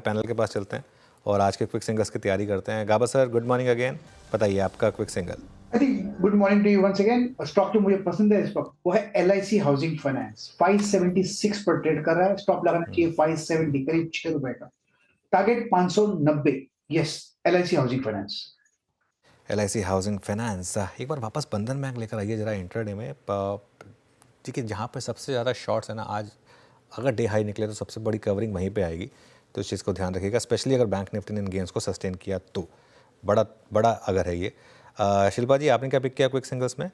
Panel के पास चलते हैं और आज के क्विक सिंगल्स की तैयारी करते हैं। Gaba sir, good morning again. बताइए आपका quick single. I think good morning to you once again. Stock जो मुझे पसंद है इस वक्त वो है LIC हाउसिंग फाइनेंस। 576 पर ट्रेड कर रहा है। स्टॉप लगाना चाहिए 570, करीब 6 रुपए का। Target 590। Yes, LIC housing finance. LIC housing finance एक बार वापस बंधन बैंक लेकर आइए जरा इंट्राडे में। ठीक है, जहाँ पे सबसे ज़्यादा शॉर्ट्स है ना, आज अगर डे हाई निकले तो सबसे बड़ी कवरिंग वहीं पे आएगी, तो इस चीज़ को ध्यान रखिएगा, स्पेशली अगर बैंक निफ्टी ने इन गेंस को सस्टेन किया तो बड़ा बड़ा अगर है ये। शिल्पा जी, आपने क्या पिक किया क्विक सिंगल्स में?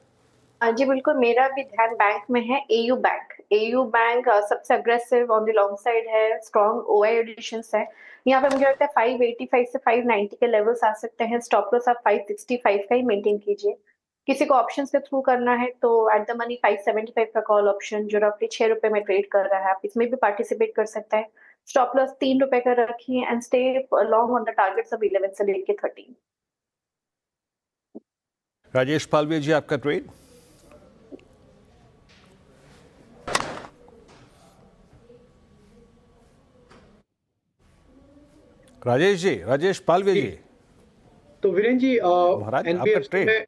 जी बिल्कुल, मेरा भी ध्यान बैंक में है। AU bank. एयू बैंक सबसे aggressive on the long side है, स्ट्रॉन्ग ओआई एडिशंस है। यहाँ पे मुझे लगता है 585 से 590 के लेवल्स आ सकते हैं। स्टॉप लॉस आप 565 का ही मेंटेन कीजिए। किसी को ऑप्शन के थ्रू करना है तो एट द मनी 575 का कॉल ऑप्शन जो रफली 6 रुपए में ट्रेड कर रहा है, आप इसमें भी पार्टिसिपेट कर सकते हैं। स्टॉप लॉस 3 रुपए का रखिए and stay long on the targets of 11 से लेके 13। राजेश पालवे जी, आपका ट्रेड? राजेश पालवे जी। तो वीरेन जी, महाराज, आपका एनबीएफसी ट्रेड? में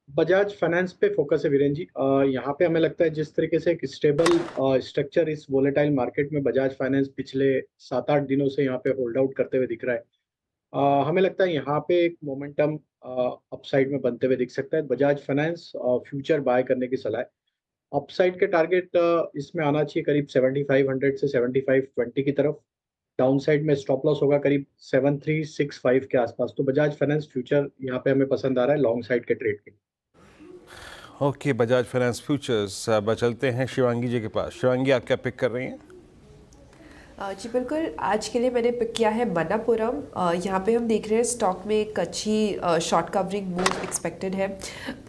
बजाज फाइनेंस पे फोकस है वीरेन जी। यहाँ पे हमें लगता है जिस तरीके से एक स्टेबल स्ट्रक्चर इस वोलेटाइल मार्केट में बजाज फाइनेंस पिछले 7-8 दिनों से यहाँ पे होल्ड आउट करते हुए दिख रहा है। हमें लगता है यहाँ पे एक मोमेंटम अपसाइड में बनते हुए दिख सकता है। बजाज फाइनेंस फ्यूचर बाय करने की सलाह है। अपसाइड के टारगेट इसमें आना चाहिए करीब 7500 से 7520 की तरफ। डाउन साइड में स्टॉप लॉस होगा करीब 7365 के आसपास। तो बजाज फाइनेंस फ्यूचर यहाँ पे हमें पसंद आ रहा है लॉन्ग साइड के ट्रेड के। Okay, Bajaj finance futures. अब चलते हैं शिवांगी जी के पास। शिवांगी, आप क्या पिक कर रही हैं? जी बिल्कुल, आज के लिए मैंने पिक किया है मनापुरम। यहाँ पे हम देख रहे हैं स्टॉक में एक अच्छी शॉर्ट कवरिंग मूव एक्सपेक्टेड है।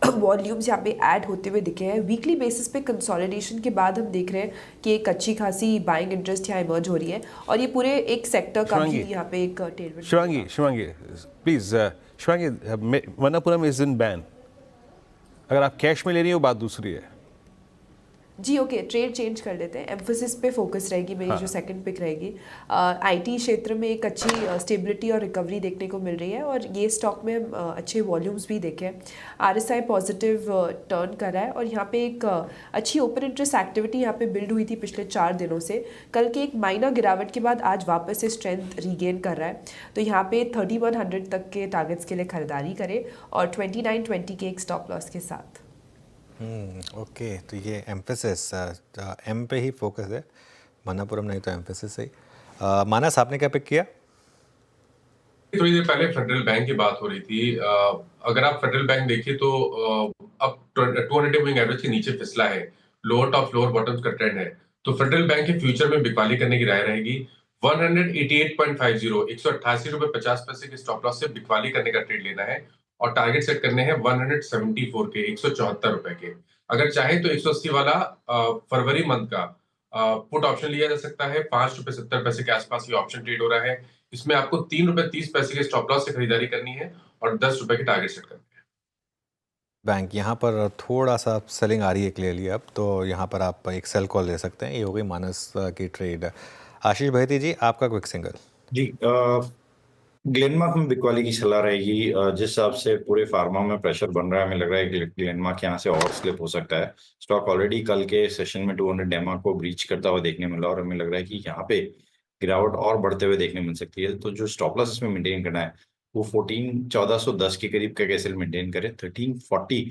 वॉल्यूम्स यहाँ पे ऐड होते हुए दिखे हैं। वीकली बेसिस पे कंसोलिडेशन के बाद हम देख रहे हैं कि एक अच्छी खासी बाइंग इंटरेस्ट यहाँ इमर्ज हो रही है और ये पूरे एक सेक्टर का भी यहाँ पे एक टेलमेंट। Shivangi please, Shivangi, Manappuram is in ban. अगर आप कैश में ले रही हो बात दूसरी है। जी ओके, ट्रेड चेंज कर लेते हैं। एम्फोसिस पे फोकस रहेगी मेरी। जो सेकंड पिक रहेगी, आईटी क्षेत्र में एक अच्छी स्टेबिलिटी और रिकवरी देखने को मिल रही है और ये स्टॉक में अच्छे वॉल्यूम्स भी देखे हैं। RSI पॉजिटिव टर्न कर रहा है और यहाँ पे एक अच्छी ओपन इंटरेस्ट एक्टिविटी यहाँ पे बिल्ड हुई थी पिछले 4 दिनों से। कल के एक माइनर गिरावट के बाद आज वापस से स्ट्रेंथ रीगेन कर रहा है। तो यहाँ पे 3100 तक के टारगेट्स के लिए खरीदारी करें और 2920 के एक स्टॉप लॉस के साथ। ओके, तो ये एम्फेसिस एम पे ही फोकस है, मनापुरम नहीं तो एम्फेसिस ही। मानस, आपने क्या पिक किया? थोड़ी देर पहले फेडरल बैंक की बात हो रही थी। अगर आप फेडरल बैंक देखिए तो अब 200 मूविंग एवरेज के नीचे फिसला है। लोअर टॉप फ्लोर बॉटम्स का ट्रेंड है, तो फेडरल बैंक के फ्यूचर में बिकवाली करने की राय रहेगी। 188.50 188 रुपए 50 पैसे के स्टॉप लॉस से बिकवाली करने का ट्रेड लेना है और टारगेट सेट करने हैं 174 के 174 रुपए के। अगर चाहे तो 180 वाला फरवरी मंथ का पुट ऑप्शन लिया जा सकता है। 5 रुपए 70 पैसे के आसपास ये ऑप्शन ट्रेड हो रहा है। इसमें आपको 3 रुपए 30 पैसे के स्टॉप लॉस से खरीदारी करनी है और 10 रुपए के टारगेट सेट करने हैं। बैंक यहाँ पर थोड़ा सा सेलिंग आ रही है क्लियरली अब, तो यहाँ पर आप एक सेल कॉल ले सकते हैं। ये हो गई मानस की ट्रेड। आशीष भैती जी, आपका क्विक सिंगल। जी, ग्लेनमार्क में बिकवाली की सलाह रहेगी। जिस हिसाब से पूरे फार्मा में प्रेशर बन रहा है, हमें लग रहा है कि ग्लेनमार्क यहाँ से और स्लिप हो सकता है। स्टॉक ऑलरेडी कल के सेशन में 200 डेमा को ब्रीच करता हुआ देखने मिला और हमें लग रहा है कि यहाँ पे गिरावट और बढ़ते हुए देखने मिल सकती है। तो जो स्टॉप लॉस इसमें मेंटेन करना है वो 1410 के करीब का कैसे मेंटेन करे। 1340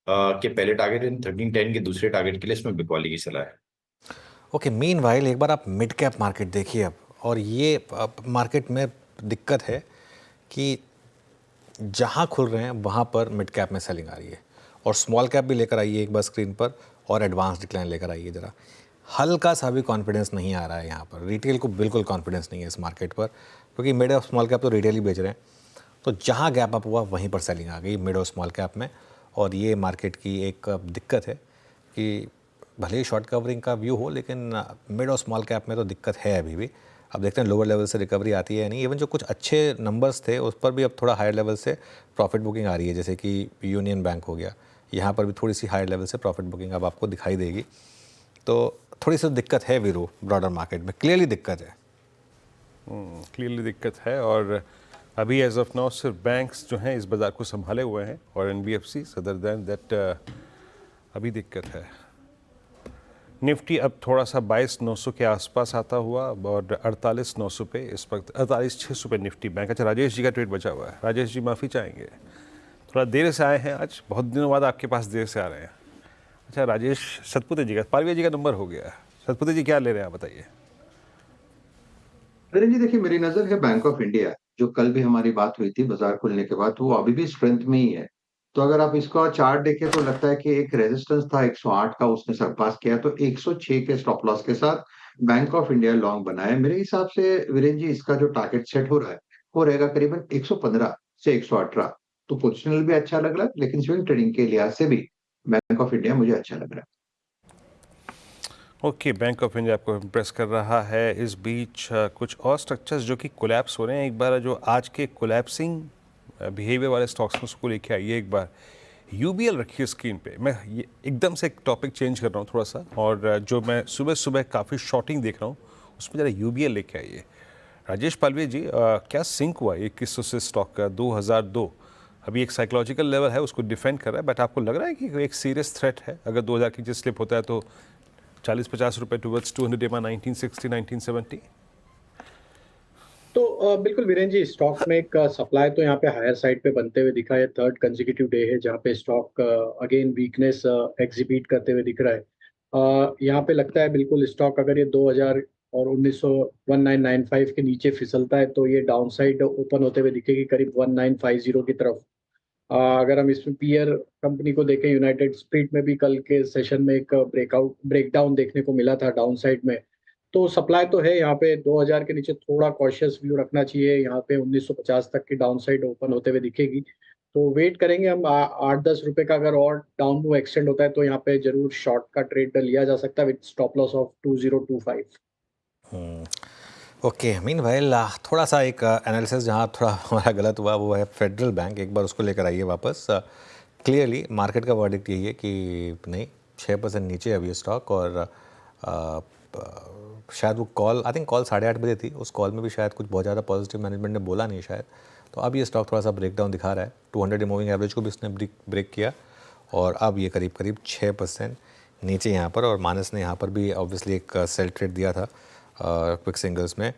के पहले टारगेट एंड 1310 के दूसरे टारगेट के लिए इसमें बिकवाली की सलाह है। ओके, मीनवाइल एक बार आप मिड कैप मार्केट देखिए अब, और ये मार्केट में दिक्कत है कि जहाँ खुल रहे हैं वहाँ पर मिड कैप में सेलिंग आ रही है, और स्मॉल कैप भी लेकर आइए एक बार स्क्रीन पर, और एडवांस डिक्लाइन लेकर आइए ज़रा। हल्का सा भी कॉन्फिडेंस नहीं आ रहा है यहाँ पर। रिटेल को बिल्कुल कॉन्फिडेंस नहीं है इस मार्केट पर, क्योंकि मिड और स्मॉल कैप तो रिटेल ही बेच रहे हैं। तो जहाँ गैप अप हुआ वहीं पर सेलिंग आ गई मिड और स्मॉल कैप में, और ये मार्केट की एक दिक्कत है कि भले ही शॉर्ट कवरिंग का व्यू हो, लेकिन मिड और स्मॉल कैप में तो दिक्कत है अभी भी। अब देखते हैं लोअर लेवल से रिकवरी आती है या नहीं। इवन जो कुछ अच्छे नंबर्स थे उस पर भी अब थोड़ा हायर लेवल से प्रॉफिट बुकिंग आ रही है, जैसे कि यूनियन बैंक हो गया, यहाँ पर भी थोड़ी सी हायर लेवल से प्रॉफिट बुकिंग अब आपको दिखाई देगी। तो थोड़ी सी दिक्कत है वीरू, ब्रॉडर मार्केट में क्लियरली दिक्कत है। क्लियरली दिक्कत है और अभी एज ऑफ नाउ सिर्फ बैंक्स जो हैं इस बाज़ार को संभाले हुए हैं और एनबीएफसी अदर दैन दैट अभी दिक्कत है। निफ्टी अब थोड़ा सा 22,900 के आसपास आता हुआ और 48,900 पे इस वक्त 48,600 पे निफ्टी बैंक। अच्छा, राजेश जी का ट्वीट बचा हुआ है। राजेश जी माफ़ी चाहेंगे, थोड़ा देर से आए हैं आज, बहुत दिनों बाद आपके पास देर से आ रहे हैं। अच्छा, राजेश सतपुते जी का, पारविया जी का नंबर हो गया है। सतपुते जी क्या ले रहे हैं आप बताइए। वीरेन जी देखिए, मेरी नजर है बैंक ऑफ इंडिया, जो कल भी हमारी बात हुई थी बाजार खुलने के बाद, वो अभी भी स्ट्रेंथ में ही है। तो अगर आप इसका चार्ट देखें तो लगता है कि एक रेजिस्टेंस था 108 का, उसने सरपास किया, तो 106 के स्टॉप लॉस के साथ बैंक ऑफ इंडिया लॉन्ग बना है। मेरे हिसाब से वीरेन जी इसका जो टारगेट सेट हो रहा है वो रहेगा करीबन 115 से 118। तो पोजिशनल भी अच्छा लग रहा है, लेकिन स्विंग ट्रेडिंग के लिहाज से भी बैंक ऑफ इंडिया मुझे अच्छा लग रहा है। ओके, बैंक ऑफ इंडिया आपको इम्प्रेस कर रहा है। इस बीच कुछ और स्ट्रक्चर्स जो कि कोलैप्स हो रहे हैं, एक बार जो आज के कोलैप्सिंग बिहेवियर वाले स्टॉक्स को उसको लेके आइए। एक बार यूबीएल रखिए स्क्रीन पे। मैं ये एकदम से एक टॉपिक चेंज कर रहा हूँ थोड़ा सा, और जो मैं सुबह सुबह काफ़ी शॉर्टिंग देख रहा हूँ उसमें ज़रा यूबीएल लेके आइए। राजेश पालवे जी, क्या सिंक हुआ 2100 से स्टॉक का 2002? अभी एक साइकोलॉजिकल लेवल है, उसको डिफेंड कर रहा है, बट आपको लग रहा है कि एक सीरियस थ्रेट है? अगर 2000 की जिस स्लिप होता है तो 40-50 रुपए टुवर्ड्स 200 डेमा 1960 1970। तो बिल्कुल वीरेन जी, स्टॉक में एक सप्लाई तो यहाँ पे हायर साइड पे बनते हुए दिखा है। थर्ड कंसेक्यूटिव डे है जहाँ पे स्टॉक अगेन वीकनेस एग्जिबिट करते हुए दिख रहा है। यहाँ पे लगता है बिल्कुल स्टॉक अगर ये 2000 और 1995 के नीचे फिसलता है तो ये डाउन साइड ओपन होते हुए दिखेगी करीब 1950 की तरफ। अगर हम इसमें पीयर कंपनी को देखें, यूनाइटेड स्पिरिट में भी कल के सेशन में एक ब्रेकडाउन देखने को मिला था डाउन साइड में। तो सप्लाई तो है यहाँ पे 2000 के नीचे, थोड़ा कॉशियस व्यू रखना चाहिए। यहाँ पे 1950 तक की डाउन साइड ओपन होते हुए दिखेगी, तो वेट करेंगे हम। 8-10 रुपए का अगर और डाउन मूव एक्सटेंड होता है तो यहाँ पे जरूर शॉर्ट का ट्रेड लिया जा सकता है with stop loss of 2025। Okay, meanwhile थोड़ा सा एक एनालिसिस जहाँ थोड़ा हमारा गलत हुआ वो है फेडरल बैंक। एक बार उसको लेकर आइए वापस। क्लियरली मार्केट का वर्डिक्ट यही है कि नहीं, 6% नीचे है अभी ये स्टॉक, और शायद वो कॉल, आई थिंक कॉल 8:30 बजे थी, उस कॉल में भी शायद कुछ बहुत ज़्यादा पॉजिटिव मैनेजमेंट ने बोला नहीं शायद। तो अब ये स्टॉक थोड़ा सा ब्रेकडाउन दिखा रहा है। 200 मूविंग एवरेज को भी इसने ब्रेक किया, और अब ये करीब करीब 6% नीचे यहाँ पर। और मानस ने यहाँ पर भी ऑब्वियसली एक सेल ट्रेड दिया था क्विक सिंगल्स में।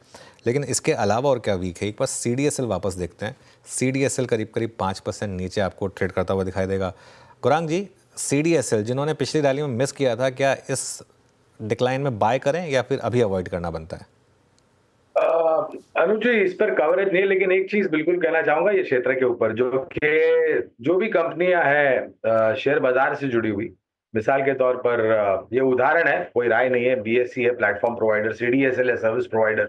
लेकिन इसके अलावा और क्या वीक है, एक बार CDSL वापस देखते हैं। CDSL करीब करीब 5% नीचे आपको ट्रेड करता हुआ दिखाई देगा। गौरांग जी, CDSL जिन्होंने पिछली रैली में मिस किया था, क्या इस डिक्लाइन में बाय करें या फिर अभी अवॉइड करना बनता है? अनुज जी, इस पर कवरेज नहीं, लेकिन एक चीज बिल्कुल कहना चाहूंगा ये क्षेत्र के ऊपर, जो भी कंपनियां हैं शेयर बाजार से जुड़ी हुई, मिसाल के तौर पर ये उदाहरण है, कोई राय नहीं है, BSE है प्लेटफॉर्म प्रोवाइडर, CDSL है सर्विस प्रोवाइडर,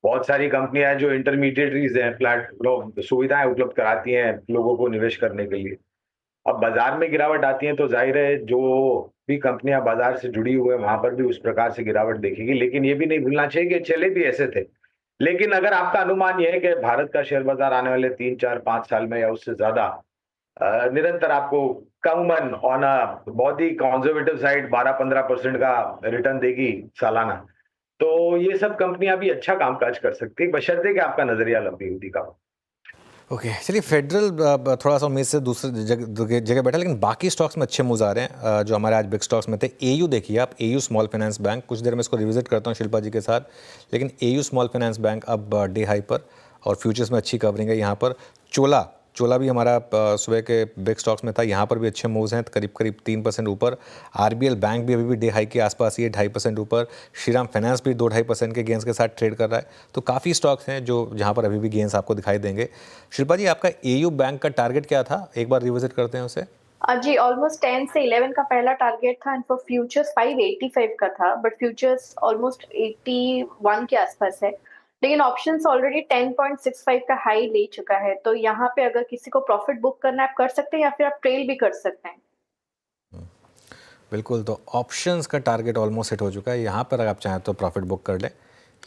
बहुत सारी कंपनियां हैं जो इंटरमीडिएटरीज हैं, सुविधाएं उपलब्ध कराती हैं लोगों को निवेश करने के लिए। अब बाजार में गिरावट आती है तो जाहिर है जो भी कंपनियां बाजार से जुड़ी हुई है वहां पर भी उस प्रकार से गिरावट देखेगी। लेकिन ये भी नहीं भूलना चाहिए कि चले भी ऐसे थे। लेकिन अगर आपका अनुमान यह है कि भारत का शेयर बाजार आने वाले 3-4-5 साल में या उससे ज्यादा निरंतर आपको कमन ऑन अ बहुत ही कंजर्वेटिव साइड 12-15% का रिटर्न देगी सालाना, तो ये सब कंपनियां भी अच्छा कामकाज कर सकती है, बशर्ते कि आपका नजरिया लंबी अवधि का हो। ओके, चलिए फेडरल थोड़ा सा उम्मीद से दूसरे जगह बैठा, लेकिन बाकी स्टॉक्स में अच्छे मूव्स आ रहे हैं जो हमारे आज बिग स्टॉक्स में थे। AU देखिए आप, AU स्मॉल फाइनेंस बैंक, कुछ देर में इसको रिविजिट करता हूँ शिल्पा जी के साथ, लेकिन AU स्मॉल फाइनेंस बैंक अब डे हाई पर, और फ्यूचर्स में अच्छी कवरिंग है यहाँ पर। चोला भी हमारा सुबह के बिग स्टॉक्स में था, यहाँ पर भी अच्छे मूव्स हैं, करीब करीब 3% ऊपर। RBL बैंक भी अभी भी डे हाई के आसपास ही है, 2.5% ऊपर। श्रीराम फाइनेंस भी 2-2.5% के गेंस के साथ ट्रेड कर रहा है। तो काफ़ी स्टॉक्स हैं जो जहाँ पर अभी भी गेंस आपको दिखाई देंगे। शिल्पा जी, आपका AU बैंक का टारगेट क्या था, एक बार रिविजिट करते हैं उसे। जी ऑलमोस्ट 10 से 11 का पहला टारगेट था, एंड फॉर फ्यूचर्स 585 का था, बट फ्यूचर्स ऑलमोस्ट 81 के आसपास है। लेकिन ऑप्शंस ऑलरेडी 10.65 का हाई ले चुका है, तो यहाँ पे अगर किसी को प्रॉफिट बुक करना है आप कर सकते हैं, या फिर आप ट्रेल भी कर सकते हैं। बिल्कुल, तो ऑप्शंस का टारगेट ऑलमोस्ट हिट हो चुका है। यहाँ पर अगर आप चाहें तो प्रॉफिट बुक कर लें।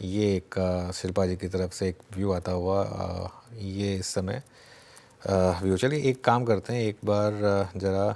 ये एक शिल्पा जी की तरफ से एक व्यू आता हुआ ये इस समय व्यू। चलिए एक काम करते हैं, एक बार ज़रा